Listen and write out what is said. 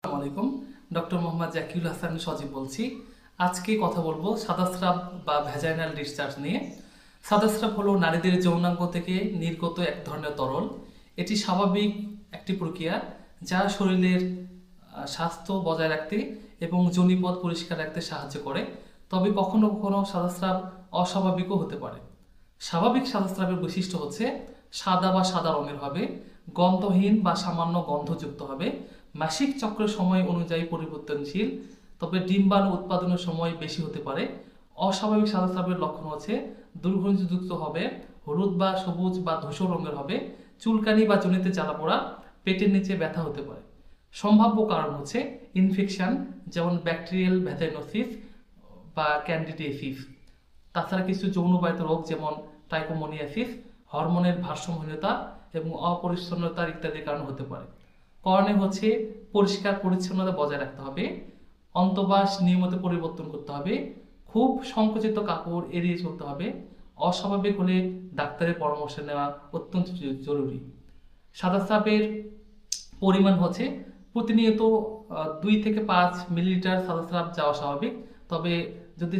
আসসালামু আলাইকুম। ডক্টর মোহাম্মদ জাকিউল হাসান সজীব বলছি। আজকে কথা বলবো সাদাস্রাব বা ভ্যাজাইনাল ডিসচার্জ নিয়ে। সাদাস্রাব হলো নারীদের যৌনাঙ্গ থেকে নির্গত এক ধরনের তরল। এটি স্বাভাবিক একটি প্রক্রিয়া যা শরীরের স্বাস্থ্য বজায় রাখতে এবং যোনিপথ পরিষ্কার রাখতে সাহায্য করে। তবে কখনো কখনো সাদাস্রাব অস্বাভাবিকও হতে পারে। স্বাভাবিক সাদাস্রাবের বৈশিষ্ট্য হচ্ছে সাদা বা সাদা রঙের হবে, গন্ধহীন বা সামান্য গন্ধযুক্ত হবে, মাসিক চক্রের সময় অনুযায়ী পরিবর্তনশীল, তবে ডিম্বাণু উৎপাদনের সময় বেশি হতে পারে। অস্বাভাবিক সাদাস্রাবের লক্ষণ হচ্ছে দুর্গন্ধযুক্ত হবে, হলুদ বা সবুজ বা ধূসর রঙের হবে, চুলকানি বা যোনিতে জ্বালাপোড়া, পেটের নিচে ব্যথা হতে পারে। সম্ভাব্য কারণ হচ্ছে ইনফেকশন, যেমন ব্যাকটেরিয়াল ভ্যাজাইনোসিস বা ক্যান্ডিডিয়াসিস। তাছাড়া কিছু যৌনবাহিত রোগ যেমন ট্রাইকোমোনিয়াসিস, হরমোনের ভারসাম্যহীনতা এবং অপরিচ্ছন্নতার ইত্যাদির কারণ হতে পারে। করণীয় হচ্ছে পরিষ্কার পরিচ্ছন্নতা বজায় রাখতে হবে, অন্তঃবাস নিয়মিত পরিবর্তন করতে হবে, খুব সংকুচিত কাপড় এড়িয়ে চলতে হবে, অস্বাভাবিক হলে ডাক্তারের পরামর্শ নেওয়া অত্যন্ত জরুরি। সাদাস্রাবের পরিমাণ হচ্ছে প্রতিনিয়ত 2 থেকে 5 মিলিলিটার সাদাস্রাব যাওয়া স্বাভাবিক। তবে যদি